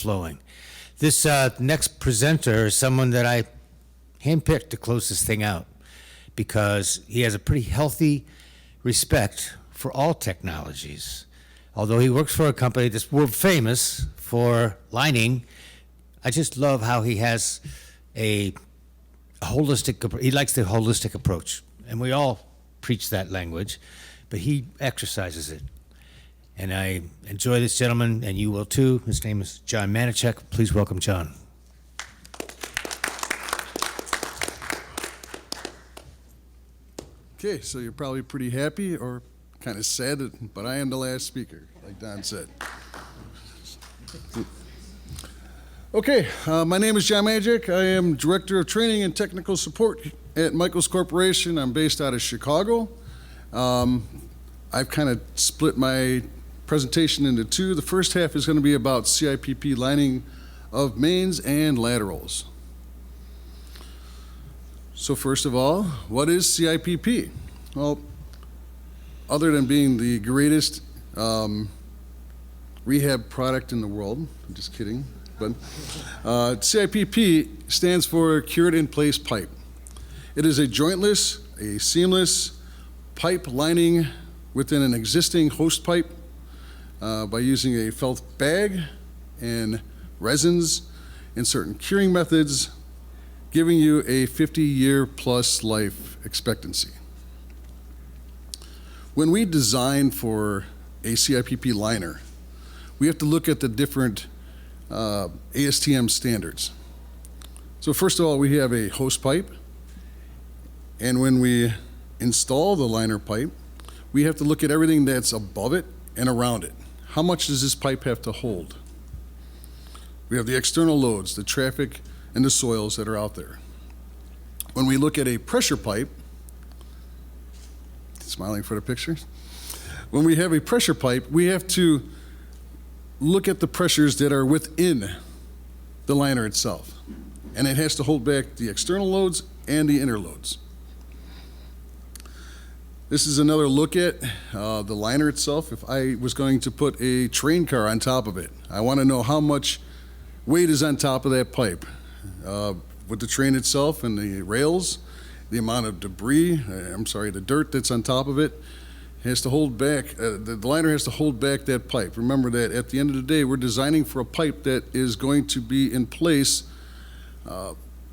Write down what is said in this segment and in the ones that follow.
flowing. This next presenter is someone that I handpicked to close this thing out because he has a pretty healthy respect for all technologies. Although he works for a company that's world famous for lining, I just love how he has a holistic, he likes the holistic approach. And we all preach that language, but he exercises it. And I enjoy this gentleman, and you will too. His name is John Manijak. Please welcome John. Okay, so you're probably pretty happy or kind of sad, but I am the last speaker, like Don said. Okay, my name is John Manijak. I am Director of Training and Technical Support at Michels Corporation. I'm based out of Chicago. I've kind of split my presentation into two. The first half is going to be about CIPP lining of mains and laterals. So first of all, what is CIPP? Well, other than being the greatest rehab product in the world, I'm just kidding, but CIPP stands for Cured in Place Pipe. It is a jointless, a seamless pipe lining within an existing host pipe by using a felt bag and resins and certain curing methods, giving you a 50-year plus life expectancy. When we design for a CIPP liner, we have to look at the different ASTM standards. So first of all, we have a hose pipe, and when we install the liner pipe, we have to look at everything that's above it and around it. How much does this pipe have to hold? We have the external loads, the traffic, and the soils that are out there. When we look at a pressure pipe, smiling for the pictures. When we have a pressure pipe, we have to look at the pressures that are within the liner itself. And it has to hold back the external loads and the inner loads. This is another look at the liner itself. If I was going to put a train car on top of it, I want to know how much weight is on top of that pipe. With the train itself and the rails, the amount of debris, the dirt that's on top of it, has to hold back, the liner has to hold back that pipe. Remember that at the end of the day, we're designing for a pipe that is going to be in place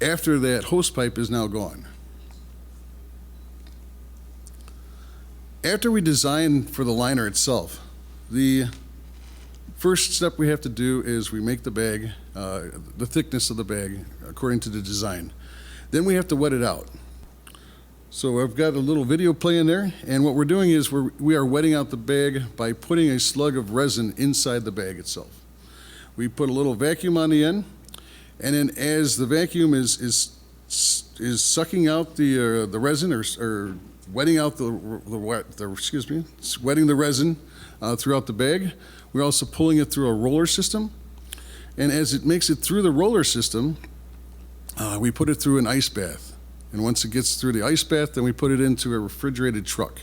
after that hose pipe is now gone. After we design for the liner itself, the first step we have to do is we make the bag, the thickness of the bag according to the design. Then we have to wet it out. So I've got a little video playing there, and what we're doing is we are wetting out the bag by putting a slug of resin inside the bag itself. We put a little vacuum on the end, and then as the vacuum is sucking out the resin or wetting out wetting the resin throughout the bag, we're also pulling it through a roller system, and as it makes it through the roller system, we put it through an ice bath. And once it gets through the ice bath, then we put it into a refrigerated truck.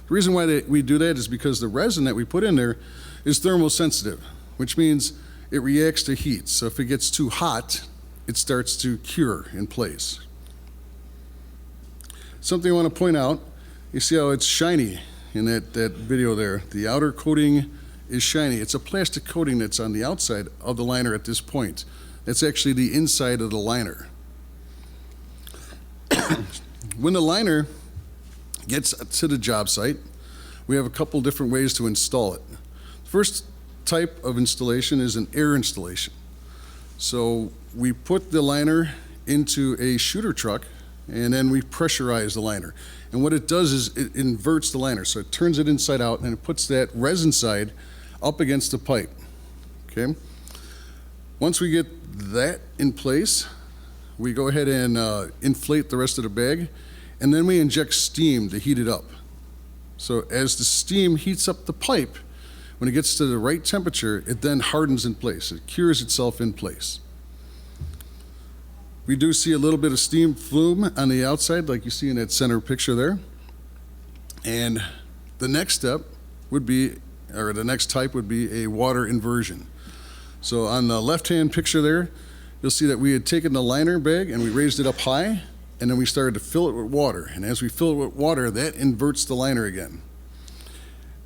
The reason why we do that is because the resin that we put in there is thermosensitive, which means it reacts to heat. So if it gets too hot, it starts to cure in place. Something I want to point out, you see how it's shiny in that video there. The outer coating is shiny. It's a plastic coating that's on the outside of the liner at this point. That's actually the inside of the liner. When the liner gets to the job site, we have a couple different ways to install it. The first type of installation is an air installation. So we put the liner into a shooter truck, and then we pressurize the liner. And what it does is it inverts the liner. So it turns it inside out, and it puts that resin side up against the pipe. Okay? Once we get that in place, we go ahead and inflate the rest of the bag, and then we inject steam to heat it up. So as the steam heats up the pipe, when it gets to the right temperature, it then hardens in place. It cures itself in place. We do see a little bit of steam flume on the outside, like you see in that center picture there. And the next step would be, or the next type would be a water inversion. So on the left-hand picture there, you'll see that we had taken the liner bag and we raised it up high, and then we started to fill it with water. And as we fill it with water, that inverts the liner again.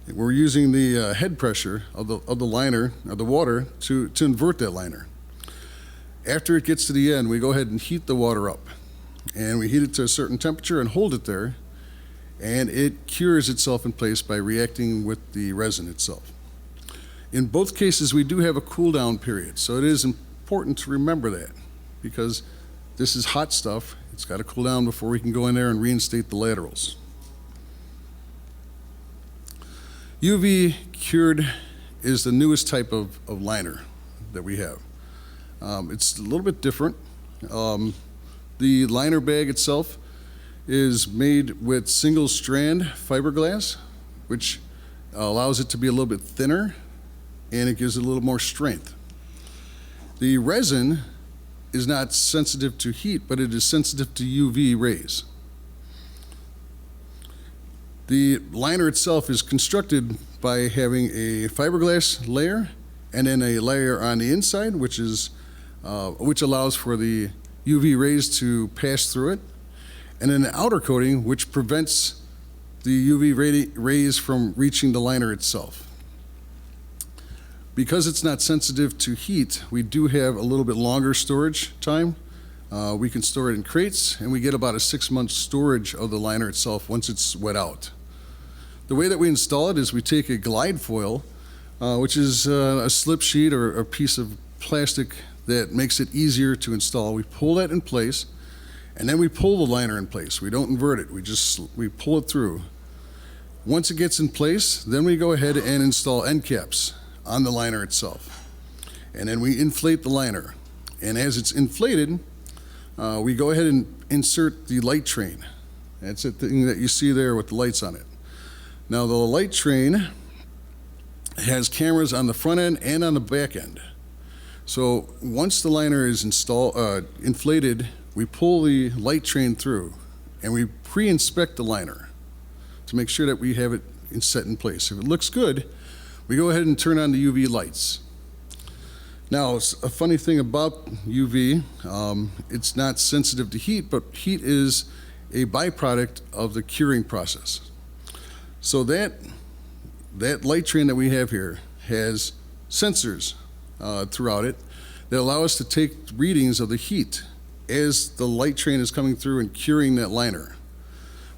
We're using the head pressure of the liner, of the water, to invert that liner. After it gets to the end, we go ahead and heat the water up. And we heat it to a certain temperature and hold it there, and it cures itself in place by reacting with the resin itself. In both cases, we do have a cool down period, so it is important to remember that, because this is hot stuff. It's got to cool down before we can go in there and reinstate the laterals. UV cured is the newest type of liner that we have. It's a little bit different. The liner bag itself is made with single strand fiberglass, which allows it to be a little bit thinner, and it gives it a little more strength. The resin is not sensitive to heat, but it is sensitive to UV rays. The liner itself is constructed by having a fiberglass layer and then a layer on the inside, which allows for the UV rays to pass through it, and then an outer coating which prevents the UV rays from reaching the liner itself. Because it's not sensitive to heat, we do have a little bit longer storage time. We can store it in crates, and we get about a 6-month storage of the liner itself once it's wet out. The way that we install it is we take a glide foil, which is a slip sheet or a piece of plastic that makes it easier to install. We pull that in place, and then we pull the liner in place. We don't invert it, we pull it through. Once it gets in place, then we go ahead and install end caps on the liner itself. And then we inflate the liner. And as it's inflated, we go ahead and insert the light train. That's the thing that you see there with the lights on it. Now the light train has cameras on the front end and on the back end. So once the liner is inflated, we pull the light train through and we pre-inspect the liner to make sure that we have it set in place. If it looks good, we go ahead and turn on the UV lights. Now, a funny thing about UV, it's not sensitive to heat, but heat is a byproduct of the curing process. So that light train that we have here has sensors throughout it that allow us to take readings of the heat as the light train is coming through and curing that liner.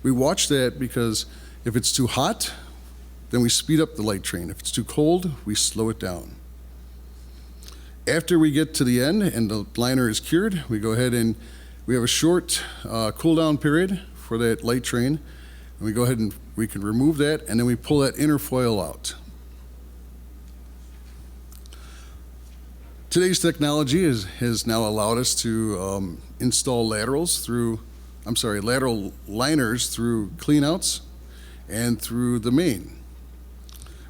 We watch that because if it's too hot, then we speed up the light train. If it's too cold, we slow it down. After we get to the end and the liner is cured, we go ahead and we have a short cool down period for that light train. And we go ahead and we can remove that, and then we pull that inner foil out. Today's technology has now allowed us to install lateral liners through cleanouts and through the main.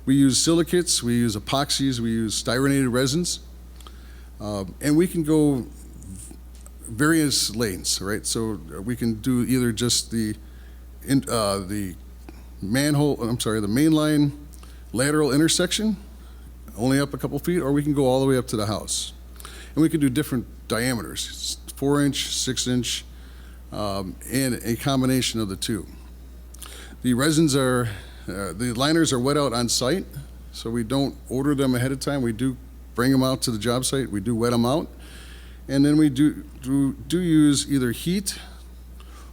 We use silicates, we use epoxies, we use styrinated resins, and we can go various lanes, right? So we can do either just the mainline lateral intersection, only up a couple feet, or we can go all the way up to the house. And we can do different diameters, 4-inch, 6-inch, and a combination of the two. The liners are wet out on site, so we don't order them ahead of time. We do bring them out to the job site, we do wet them out, and then we do use either heat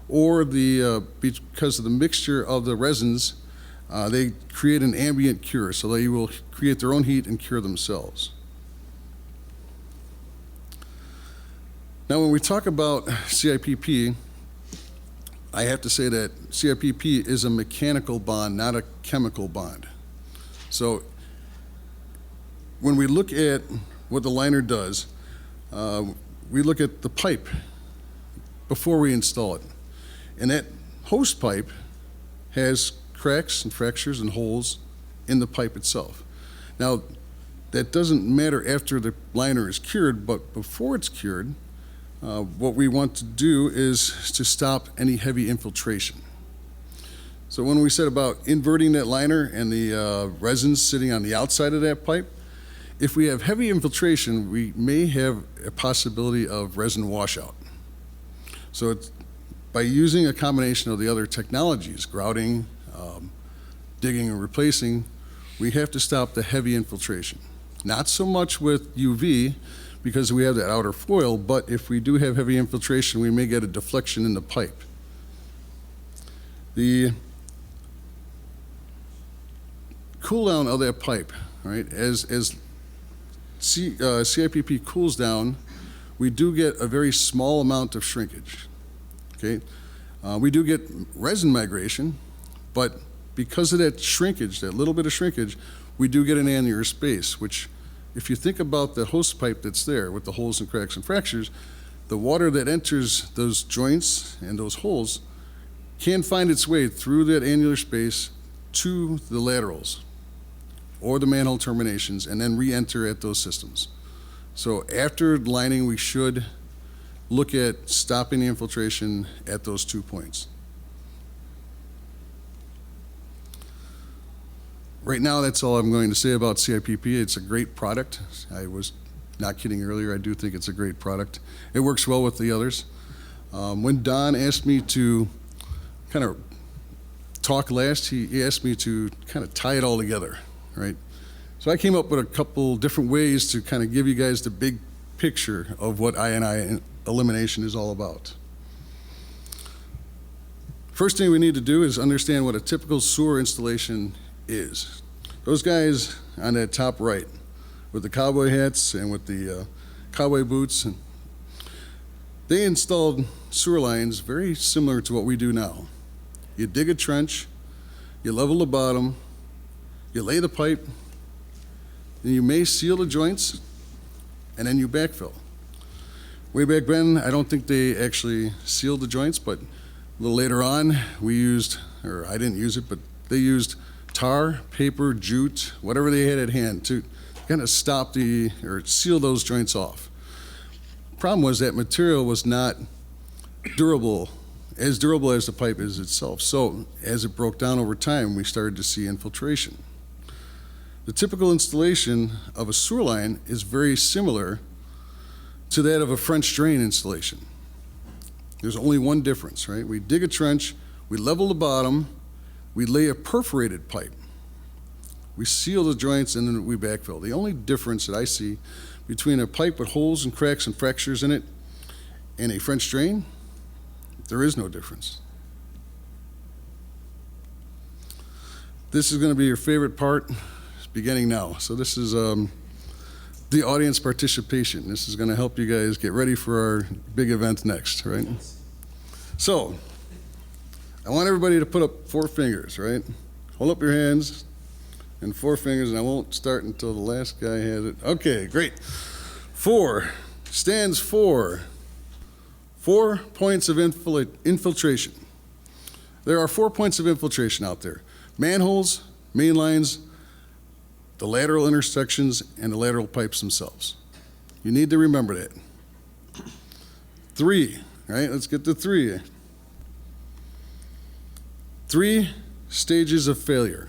or because of the mixture of the resins, they create an ambient cure, so they will create their own heat and cure themselves. Now, when we talk about CIPP, I have to say that CIPP is a mechanical bond, not a chemical bond. So when we look at what the liner does, we look at the pipe before we install it. And that hose pipe has cracks and fractures and holes in the pipe itself. Now, that doesn't matter after the liner is cured, but before it's cured, what we want to do is to stop any heavy infiltration. So when we said about inverting that liner and the resins sitting on the outside of that pipe, If we have heavy infiltration, we may have a possibility of resin washout. So by using a combination of the other technologies, grouting, digging and replacing, we have to stop the heavy infiltration. Not so much with UV, because we have that outer foil, but if we do have heavy infiltration, we may get a deflection in the pipe. The cool down of that pipe, right, as CIPP cools down, we do get a very small amount of shrinkage, okay? We do get resin migration, but because of that shrinkage, that little bit of shrinkage, we do get an annular space, which if you think about the hose pipe that's there with the holes and cracks and fractures, the water that enters those joints and those holes can find its way through that annular space to the laterals or the manhole terminations and then re-enter at those systems. So after lining, we should look at stopping the infiltration at those 2 points. Right now, that's all I'm going to say about CIPP. It's a great product. I was not kidding earlier. I do think it's a great product. It works well with the others. When Don asked me to kind of talk last, he asked me to kind of tie it all together, right? So I came up with a couple different ways to kind of give you guys the big picture of what I&I elimination is all about. First thing we need to do is understand what a typical sewer installation is. Those guys on that top right with the cowboy hats and with the cowboy boots, and they installed sewer lines very similar to what we do now. You dig a trench, you level the bottom, you lay the pipe, then you may seal the joints, and then you backfill. Way back then, I don't think they actually sealed the joints, but a little later on, we used, or I didn't use it, but they used tar, paper, jute, whatever they had at hand to kind of stop or seal those joints off. Problem was that material was not durable as the pipe is itself. So as it broke down over time, we started to see infiltration. The typical installation of a sewer line is very similar to that of a French drain installation. There's only one difference, right? We dig a trench, we level the bottom, we lay a perforated pipe. We seal the joints and then we backfill. The only difference that I see between a pipe with holes and cracks and fractures in it and a French drain, there is no difference. This is going to be your favorite part, beginning now. So this is the audience participation. This is going to help you guys get ready for our big event next, right? So I want everybody to put up 4 fingers, right? Hold up your hands and 4 fingers, and I won't start until the last guy has it. Okay, great. 4 stands for 4 points of infiltration. There are 4 points of infiltration out there: manholes, main lines, the lateral intersections, and the lateral pipes themselves. You need to remember that. 3, right? Let's get to 3. 3 stages of failure.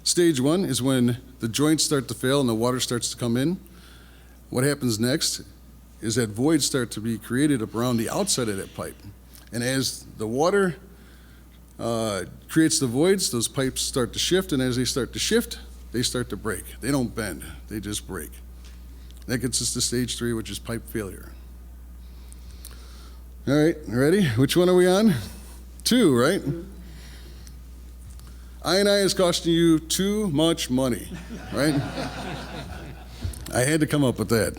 Stage 1 is when the joints start to fail and the water starts to come in. What happens next is that voids start to be created up around the outside of that pipe. And as the water creates the voids, those pipes start to shift, and as they start to shift, they start to break. They don't bend, they just break. That gets us to stage 3, which is pipe failure. All right, ready? Which one are we on? 2, right? I&I is costing you too much money, right? I had to come up with that.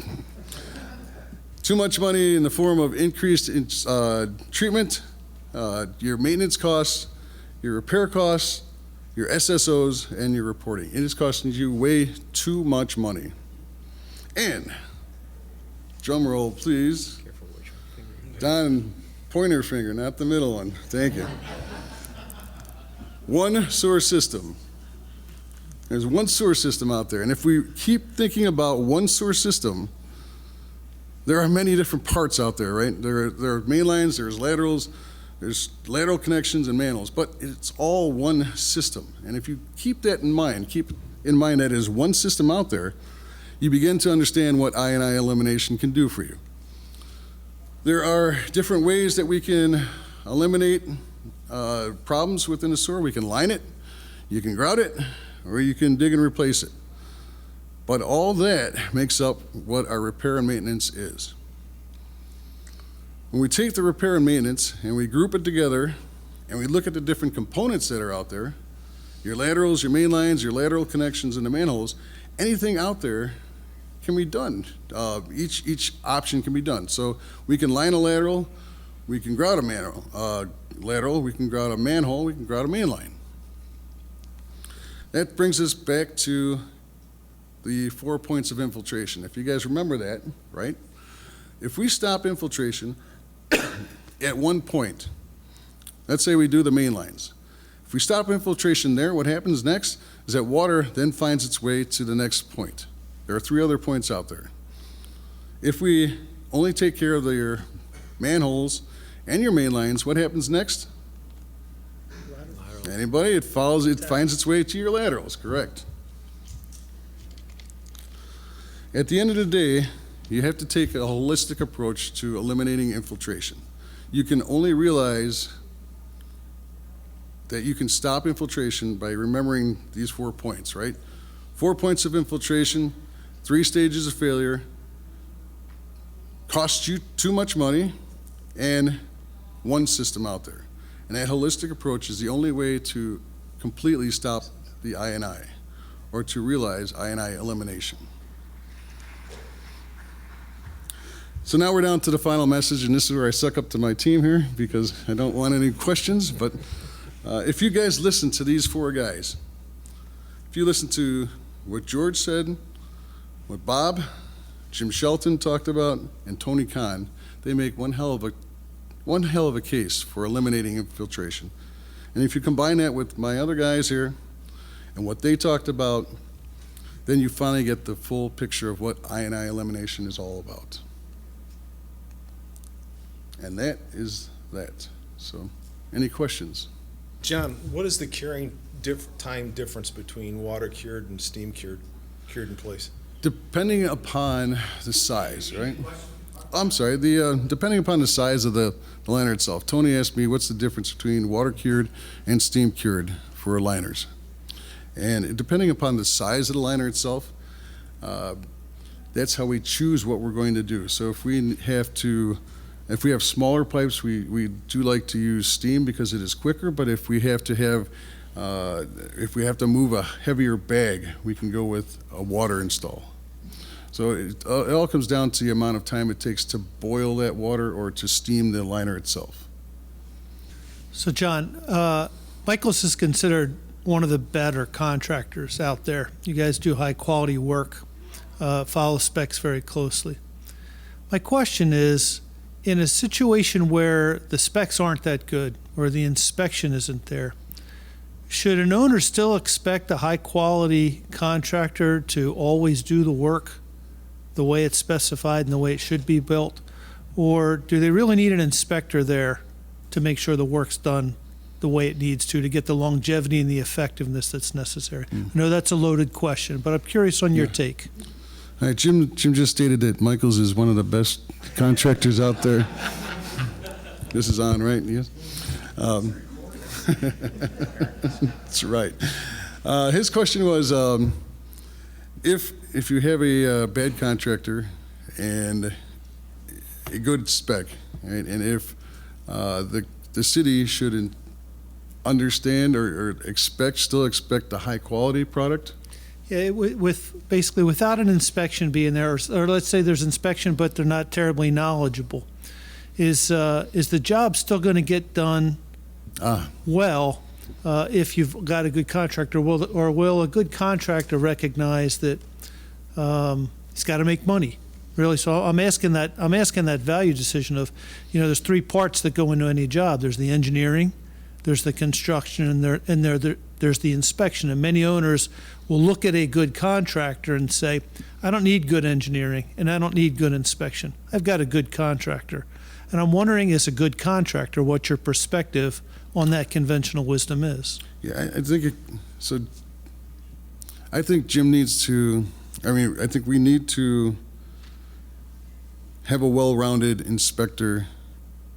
Too much money in the form of increased treatment, your maintenance costs, your repair costs, your SSOs, and your reporting. It is costing you way too much money. And, drum roll, please. Don, pointer finger, not the middle one. Thank you. One sewer system. There's one sewer system out there. And if we keep thinking about one sewer system, there are many different parts out there, right? There are main lines, there's laterals, There's lateral connections and manholes, but it's all one system. And if you keep that in mind, keep in mind that is one system out there, you begin to understand what I&I elimination can do for you. There are different ways that we can eliminate problems within the sewer. We can line it, you can grout it, or you can dig and replace it. But all that makes up what our repair and maintenance is. When we take the repair and maintenance and we group it together and we look at the different components that are out there, your laterals, your main lines, your lateral connections, and the manholes, anything out there can be done. Each option can be done. So we can line a lateral, we can grout a lateral, we can grout a manhole, we can grout a main line. That brings us back to the 4 points of infiltration. If you guys remember that, right? If we stop infiltration at one point, let's say we do the main lines. If we stop infiltration there, what happens next is that water then finds its way to the next point. There are 3 other points out there. If we only take care of your manholes and your main lines, what happens next? Anybody? It finds its way to your laterals, correct. At the end of the day, you have to take a holistic approach to eliminating infiltration. You can only realize that you can stop infiltration by remembering these 4 points, right? 4 points of infiltration, 3 stages of failure, costs you too much money, and one system out there. And that holistic approach is the only way to completely stop the I&I, or to realize I&I elimination. So now we're down to the final message, and this is where I suck up to my team here because I don't want any questions, but if you guys listen to these 4 guys, if you listen to what George said, what Bob, Jim Shelton talked about, and Tony Khan, they make one hell of a case for eliminating infiltration. And if you combine that with my other guys here and what they talked about, then you finally get the full picture of what I&I elimination is all about. And that is that. So, any questions? John, what is the curing time difference between water cured and steam cured in place? Depending upon the size, right? I'm sorry, depending upon the size of the liner itself. Tony asked me what's the difference between water cured and steam cured for liners. And depending upon the size of the liner itself, that's how we choose what we're going to do. So if we have smaller pipes, we do like to use steam because it is quicker, but if we have to move a heavier bag, we can go with a water install. So it all comes down to the amount of time it takes to boil that water or to steam the liner itself. So John, Michels is considered one of the better contractors out there. You guys do high quality work, follow specs very closely. My question is, in a situation where the specs aren't that good or the inspection isn't there, should an owner still expect a high quality contractor to always do the work the way it's specified and the way it should be built? Or do they really need an inspector there to make sure the work's done the way it needs to get the longevity and the effectiveness that's necessary? I know that's a loaded question, but I'm curious on your take. All right, Jim just stated that Michels is one of the best contractors out there. This is on, right? Yes. That's right. His question was, if you have a bad contractor and a good spec, right, and if the city should understand or still expect a high quality product. Yeah, with basically without an inspection being there, or let's say there's inspection but they're not terribly knowledgeable, is the job still going to get done well if you've got a good contractor? Will a good contractor recognize that he's got to make money? Really, so I'm asking that value decision of, there's 3 parts that go into any job. There's the engineering, there's the construction, and there's the inspection. And many owners will look at a good contractor and say, I don't need good engineering and I don't need good inspection. I've got a good contractor. And I'm wondering, as a good contractor, what your perspective on that conventional wisdom is. Yeah, I think so. I think Jim needs to. I think we need to have a well-rounded inspector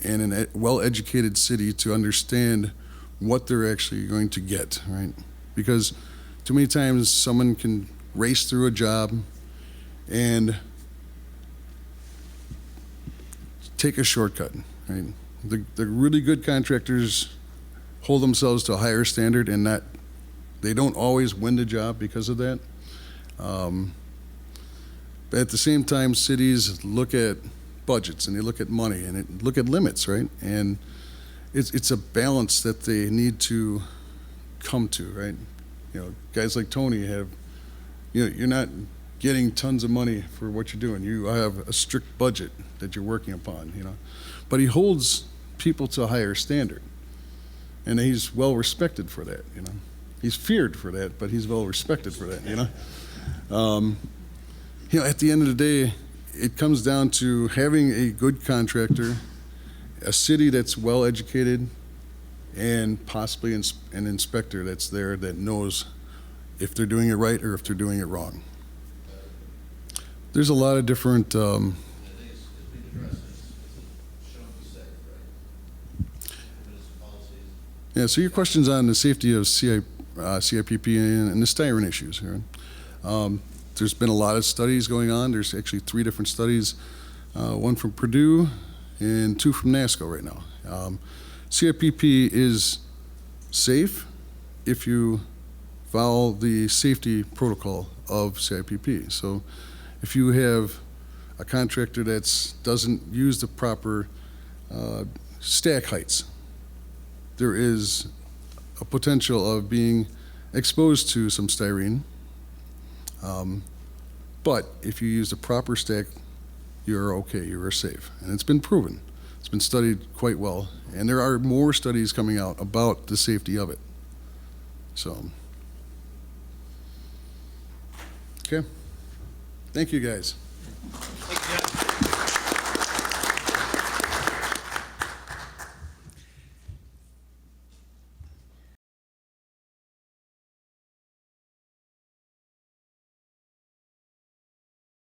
and a well-educated city to understand what they're actually going to get, right? Because too many times someone can race through a job and take a shortcut, right? The really good contractors hold themselves to a higher standard, and they don't always win the job because of that. But at the same time, cities look at budgets and they look at money and they look at limits, right? And it's a balance that they need to come to, right? Guys like Tony have, you're not getting tons of money for what you're doing. You have a strict budget that you're working upon, But he holds people to a higher standard, and he's well respected for that, He's feared for that, but he's well respected for that, At the end of the day, it comes down to having a good contractor, a city that's well educated, and possibly an inspector that's there that knows if they're doing it right or if they're doing it wrong. There's a lot of different. Yeah, so your question's on the safety of CIPP and the styrene issues. Right? There's been a lot of studies going on. There's actually 3 different studies, one from Purdue and 2 from NASCO right now. CIPP is safe if you follow the safety protocol of CIPP. So if you have a contractor that doesn't use the proper stack heights, there is a potential of being exposed to some styrene. But if you use the proper stack, you're okay, you're safe. And it's been proven. It's been studied quite well. And there are more studies coming out about the safety of it. So, okay. Thank you, guys.